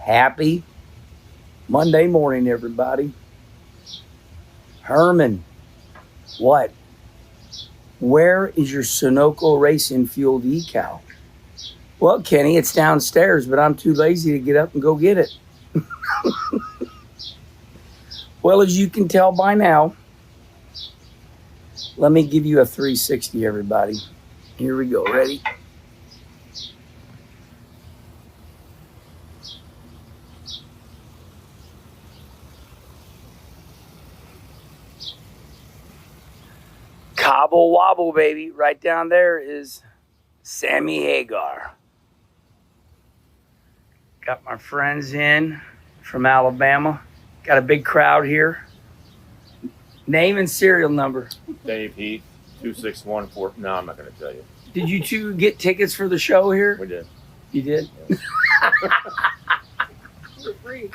Happy Monday morning, everybody. Herman, what? Where is your Sunoco Racing Fuel decal? Well, Kenny, it's downstairs, but I'm too lazy to get up and go get it. Well, as you can tell by now, let me give you a 360, everybody. Here we go. Ready? Cobble wobble, baby. Right down there is Sammy Hagar. Got my friends in from Alabama. Got a big crowd here. Name and serial number. Dave Heath, 2614. No, I'm not going to tell you. Did you two get tickets for the show here? We did. You did? Yes. For free.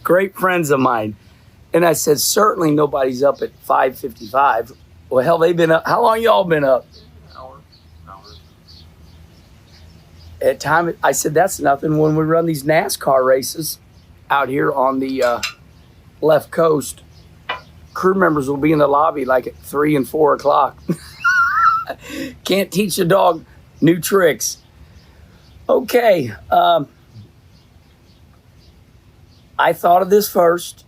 Great friends of mine. And I said, certainly nobody's up at 5:55. Well, hell, they've been up. How long y'all been up? Hour. At time, I said, that's nothing. When we run these NASCAR races out here on the left coast, crew members will be in the lobby like at 3 and 4 o'clock. Can't teach a dog new tricks. Okay. I thought of this first.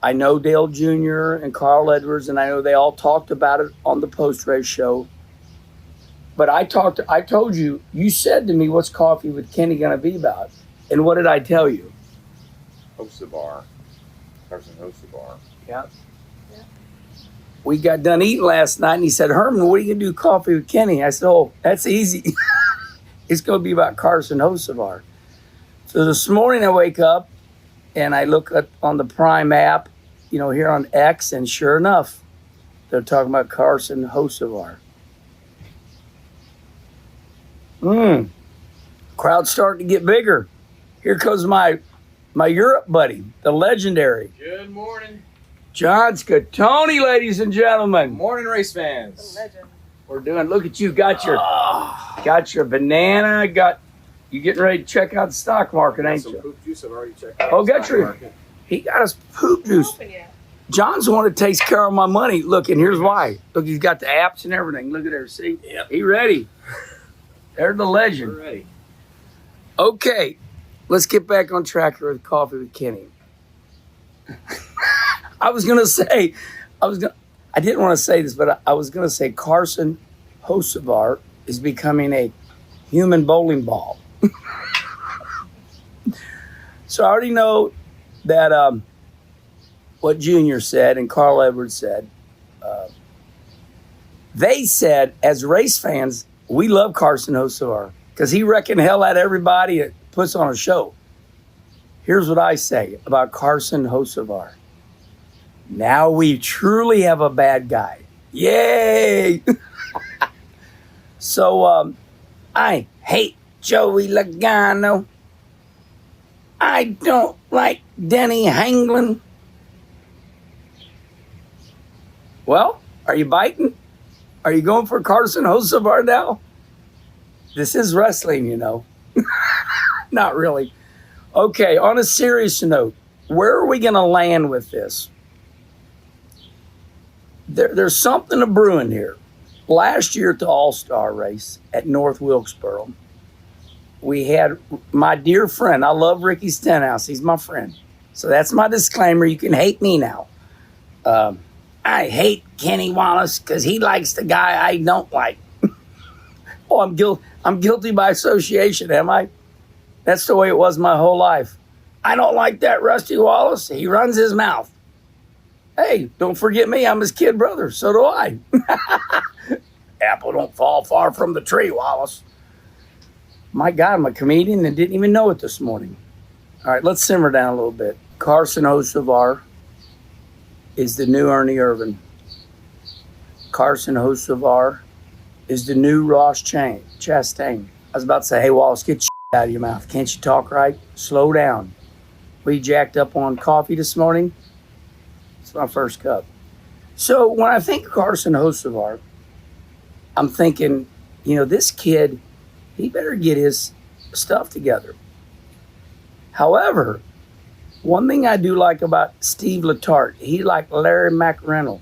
I know Dale Jr. and Carl Edwards, and I know they all talked about it on the post-race show. But I told you, you said to me, what's Coffee with Kenny going to be about? And what did I tell you? Hocevar. Carson Hocevar. Yeah. We got done eating last night, and he said, Herman, what are you going to do Coffee with Kenny? I said, oh, that's easy. It's going to be about Carson Hocevar. So this morning I wake up, and I look on the Prime app, here on X, and sure enough, they're talking about Carson Hocevar. Crowd's starting to get bigger. Here comes my Europe buddy, the legendary Good morning. John Scatoni, ladies and gentlemen. Morning, race fans. Legend. We're doing. Look at you. Got your banana. You getting ready to check out the stock market, ain't Some you? poop juice I've already checked out. Oh, the got stock your. market. He got us poop juice. Open yet. John's the one that takes care of my money. Look, and here's why. Look, he's got the apps and everything. Look at there. See? Yep. He ready. There's the legend. We're ready. Okay, let's get back on track here with Coffee with Kenny. I didn't want to say this, but I was going to say Carson Hocevar is becoming a human bowling ball. So I already know that what Junior said and Carl Edwards said. They said, as race fans, we love Carson Hocevar because he wrecking hell out of everybody that puts on a show. Here's what I say about Carson Hocevar. Now we truly have a bad guy. Yay! So I hate Joey Logano. I don't like Denny Hanglin. Well, are you biting? Are you going for Carson Hocevar now? This is wrestling, Not really. Okay, on a serious note, where are we going to land with this? There's something a brewing here. Last year at the All-Star race at North Wilkesboro, we had my dear friend. I love Ricky Stenhouse. He's my friend. So that's my disclaimer. You can hate me now. I hate Kenny Wallace because he likes the guy I don't like. Oh, I'm guilty by association, am I? That's the way it was my whole life. I don't like that Rusty Wallace. He runs his mouth. Hey, don't forget me. I'm his kid brother. So do I. Apple don't fall far from the tree, Wallace. My God, I'm a comedian and didn't even know it this morning. All right, let's simmer down a little bit. Carson Hocevar is the new Ernie Irvin. Carson Hocevar is the new Ross Chastain. I was about to say, hey, Wallace, get your out of your mouth. Can't you talk right? Slow down. We jacked up on coffee this morning. It's my first cup. So when I think Carson Hocevar, I'm thinking, this kid, he better get his stuff together. However, one thing I do like about Steve Letarte, he like Larry McReynolds.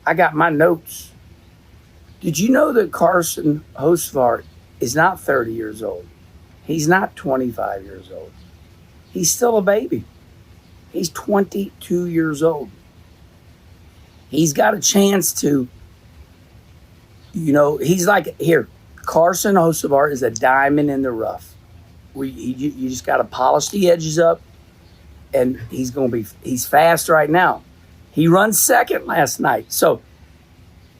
I got my notes. Did you know that Carson Hocevar is not 30 years old? He's not 25 years old. He's still a baby. He's 22 years old. He's got a chance to, he's like, here, Carson Hocevar is a diamond in the rough. You just got to polish the edges up, and he's fast right now. He runs second last night. So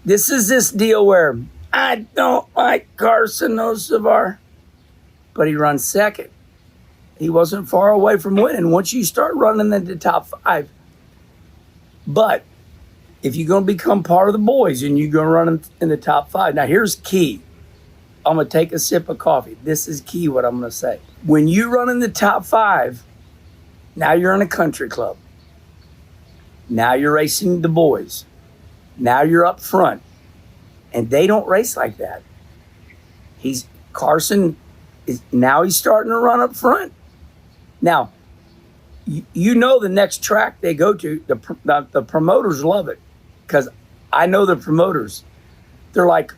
this is this deal where I don't like Carson Hocevar, but he runs second. He wasn't far away from winning once you start running in the top 5. But if you're going to become part of the boys and you're going to run in the top 5, now here's key. I'm going to take a sip of coffee. This is key what I'm going to say. When you run in the top 5, now you're in a country club. Now you're racing the boys. Now you're up front. And they don't race like that. Carson is now he's starting to run up front. Now, you know the next track they go to, the promoters love it, because I know the promoters. They're like,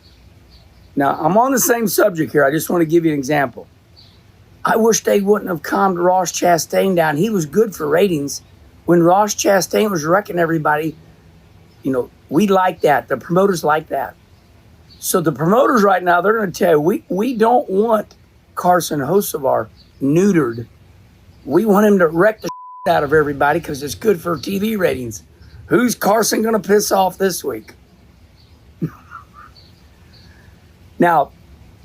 now I'm on the same subject here. I just want to give you an example. I wish they wouldn't have calmed Ross Chastain down. He was good for ratings. When Ross Chastain was wrecking everybody, we like that. The promoters like that. So the promoters right now, they're going to tell you, we don't want Carson Hocevar neutered. We want him to wreck the out of everybody because it's good for TV ratings. Who's Carson going to piss off this week? Now,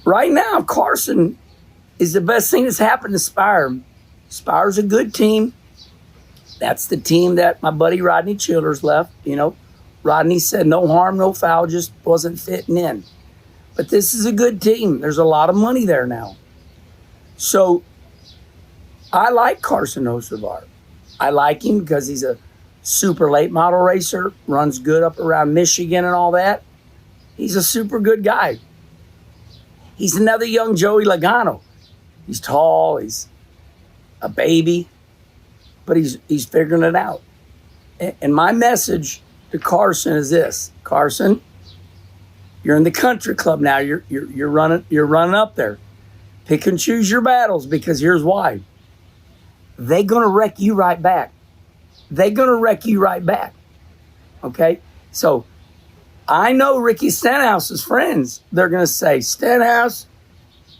right now, Carson is the best thing that's happened to Spire. Spire's a good team. That's the team that my buddy Rodney Childers left. Rodney said no harm, no foul, just wasn't fitting in. But this is a good team. There's a lot of money there now. So I like Carson Hocevar. I like him because he's a super late model racer, runs good up around Michigan and all that. He's a super good guy. He's another young Joey Logano. He's tall, he's a baby, but he's figuring it out. And my message to Carson is this: Carson, you're in the country club now. You're running up there. Pick and choose your battles, because here's why. They're gonna wreck you right back. Okay? So I know Ricky Stenhouse's friends. They're gonna say, Stenhouse,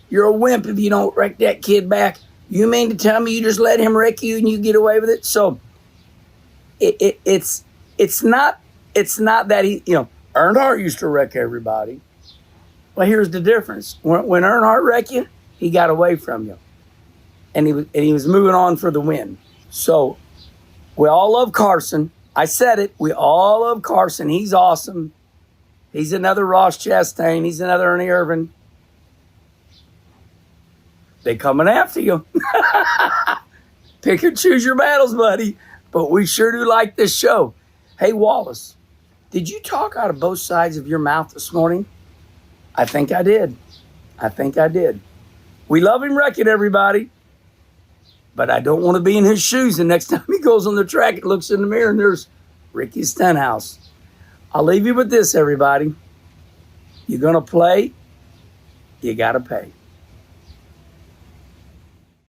you're a wimp if you don't wreck that kid back. You mean to tell me you just let him wreck you and you get away with it? So it's not that he, Earnhardt used to wreck everybody. Well, here's the difference. When Earnhardt wrecked you, he got away from you. And he was moving on for the win. So we all love Carson. I said it. We all love Carson. He's awesome. He's another Ross Chastain. He's another Ernie Irvin. They coming after you. Pick and choose your battles, buddy. But we sure do like this show. Hey, Wallace, did you talk out of both sides of your mouth this morning? I think I did. We love him wrecking everybody. But I don't want to be in his shoes. And next time he goes on the track and looks in the mirror and there's Ricky Stenhouse. I'll leave you with this, everybody. You're going to play, you got to pay.